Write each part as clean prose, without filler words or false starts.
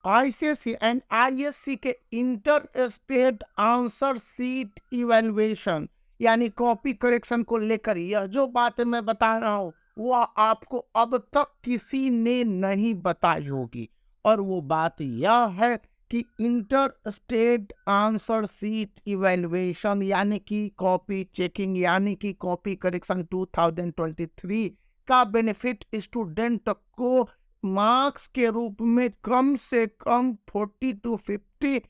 ICSE and ISC के inter state answer sheet evaluation यानी copy correction को लेकर यह जो बातें मैं बता रहा हूँ वह आपको अब तक किसी ने नहीं बताई होगी। और वो बात यह है कि inter state answer sheet evaluation यानी कि कॉपी चेकिंग यानी कि कॉपी करेक्शन 2023 का बेनिफिट स्टूडेंट को मार्क्स के रूप में कम से कम 40 to 50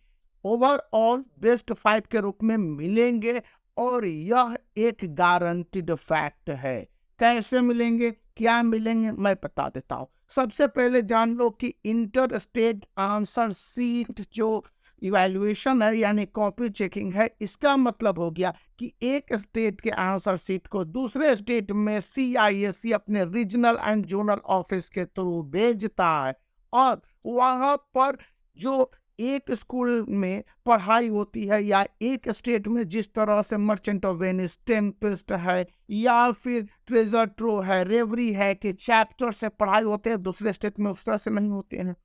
ओवरऑल बेस्ट 5 के रूप में मिलेंगे। और यह एक गारंटीड फैक्ट है। कैसे मिलेंगे, क्या मिलेंगे, मैं बता देता हूँ। सबसे पहले जान लो कि इंटर स्टेट आंसर सीट जो इवैल्यूएशन है यानी कॉपी चेकिंग है, इसका मतलब हो गया कि एक स्टेट के आंसर सीट को दूसरे स्टेट में सीआईएससी अपने रीजनल एंड जोनल ऑफिस के थ्रू भेजता है। और वहां पर जो एक स्कूल में पढ़ाई होती है या एक स्टेट में जिस तरह से मर्चेंट ऑफ वेनिस, टेम्पेस्ट है या फिर ट्रेजर ट्रो है, रेवरी है कि चैप्टर से पढ़ाई होते हैं, दूसरे स्टेट में उस तरह से नहीं होते हैं।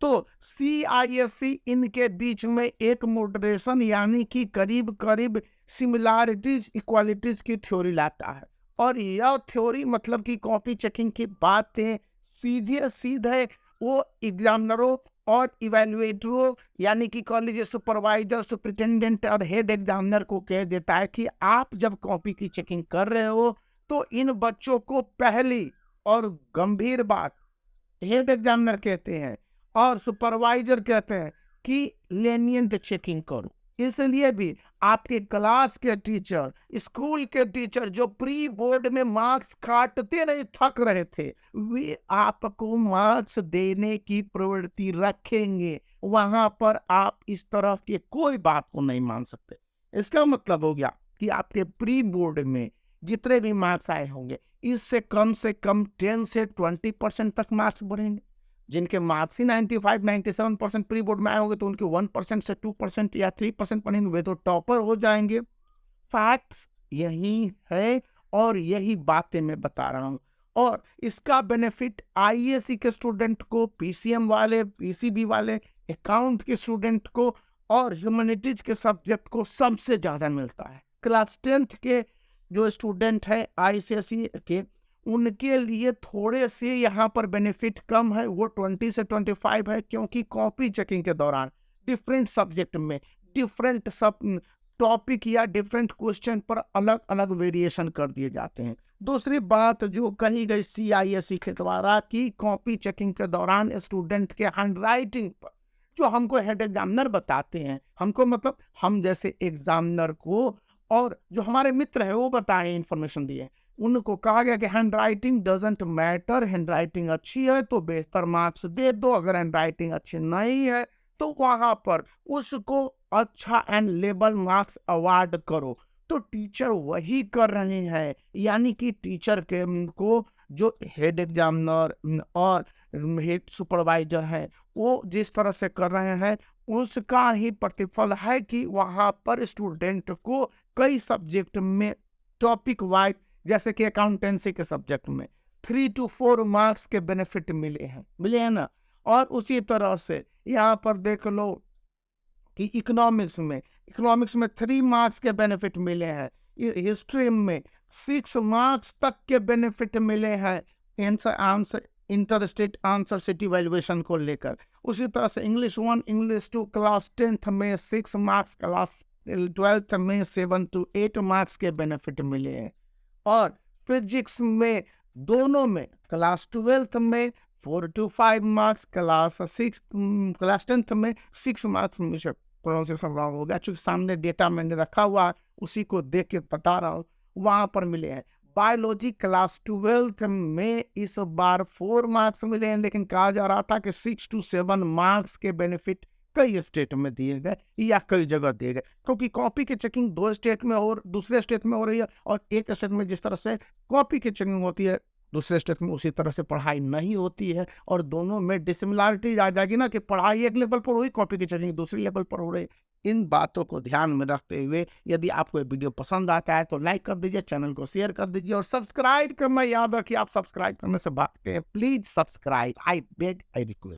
तो सीआईएससी इनके बीच में एक मॉडरेशन यानी कि करीब करीब सिमिलैरिटीज इक्वालिटीज की थ्योरी लाता है। और यह थ्योरी मतलब कि कॉपी चेकिंग की बातें सीधे सीधे वो एग्जामिनरों और इवैल्यूएटरों यानी कि कॉलेज सुपरवाइजर, सुपरिटेंडेंट और हेड एग्जामिनर को कह देता है कि आप जब कॉपी की चेकिंग कर रहे हो तो इन बच्चों को पहली और गंभीर बात हेड एग्जामिनर कहते हैं और सुपरवाइजर कहते हैं कि लेनियंट चेकिंग करो। इसलिए भी आपके क्लास के टीचर, स्कूल के टीचर जो प्री बोर्ड में मार्क्स काटते नहीं थक रहे थे, वे आपको मार्क्स देने की प्रवृत्ति रखेंगे। वहां पर आप इस तरह के कोई बात को नहीं मान सकते। इसका मतलब हो गया कि आपके प्री बोर्ड में जितने भी मार्क्स आए होंगे इससे कम 10 से 20% तक मार्क्स बढ़ेंगे। जिनके मार्क्स ही 95-97% प्री बोर्ड में आए होंगे तो उनके 1% से 2% या 3% पढ़ेंगे, वे तो टॉपर हो जाएंगे। फैक्ट्स यही है और यही बातें मैं बता रहा हूँ। और इसका बेनिफिट आईएससी के स्टूडेंट को, पीसीएम वाले, पीसीबी वाले, अकाउंट के स्टूडेंट को और ह्यूमैनिटीज के सब्जेक्ट को सबसे ज्यादा मिलता है। क्लास 10th के जो स्टूडेंट है आईसीएसई के, उनके लिए थोड़े से यहाँ पर बेनिफिट कम है, वो 20 से 25 है, क्योंकि कॉपी चेकिंग के दौरान डिफरेंट सब्जेक्ट में डिफरेंट सब टॉपिक या डिफरेंट क्वेश्चन पर अलग अलग वेरिएशन कर दिए जाते हैं। दूसरी बात जो कही गई सीआईएससी के द्वारा कि कॉपी चेकिंग के दौरान स्टूडेंट के हैंडराइटिंग पर जो हमको हेड एग्जामिनर बताते हैं, हमको मतलब हम जैसे एग्जामिनर को और जो हमारे मित्र है वो बताए, इंफॉर्मेशन दिए, उनको कहा गया कि hand writing doesn't matter, hand writing अच्छी है तो बेहतर मार्क्स दे दो, अगर हैंड राइटिंग अच्छी नहीं है तो वहां पर उसको अच्छा एंड लेबल मार्क्स अवार्ड करो। तो टीचर वही कर रहे हैं, यानी कि टीचर के को जो हेड एग्जामिनर और हेड सुपरवाइजर है वो जिस तरह से कर रहे हैं उसका ही प्रतिफल है कि वहां पर स्टूडेंट को कई सब्जेक्ट में टॉपिक वाइज, जैसे कि अकाउंटेंसी के सब्जेक्ट में 3 to 4 मार्क्स के बेनिफिट मिले हैं ना। और उसी तरह से यहाँ पर देख लो कि इकोनॉमिक्स में 3 मार्क्स के बेनिफिट मिले हैं, हिस्ट्री में 6 मार्क्स तक के बेनिफिट मिले हैं inter state answer city valuation को लेकर। उसी तरह से इंग्लिश 1, इंग्लिश 2 क्लास 10th में 6 मार्क्स, क्लास 12th में 7 to 8 मार्क्स के बेनिफिट मिले हैं। और फिजिक्स में दोनों में क्लास 12th में 4 to 5 मार्क्स, क्लास 10th में 6 मार्क्स। मुझे प्रोनाउंसिएशन रॉन्ग हो गया, चूंकि सामने डेटा मैंने रखा हुआ उसी को देख के बता रहा हूँ, वहां पर मिले हैं। बायोलॉजी क्लास 12th में इस बार 4 मार्क्स मिले हैं, लेकिन कहा जा रहा था कि 6 to 7 मार्क्स के बेनिफिट कई स्टेट में दिए गए या कई जगह दिए गए, क्योंकि कॉपी की चेकिंग 2 स्टेट में और दूसरे स्टेट में हो रही है, और एक स्टेट में जिस तरह से कॉपी की चेकिंग होती है दूसरे स्टेट में उसी तरह से पढ़ाई नहीं होती है, और दोनों में डिसिमिलरिटीज आ जाएगी ना कि पढ़ाई एक लेवल पर हुई, कॉपी की चेकिंग दूसरे लेवल पर हो रही। इन बातों को ध्यान में रखते हुए यदि आपको ये वीडियो पसंद आता है तो लाइक कर दीजिए, चैनल को शेयर कर दीजिए और सब्सक्राइब करना याद रखिए। आप सब्सक्राइब करने से भागते हैं, please subscribe, I beg, I request.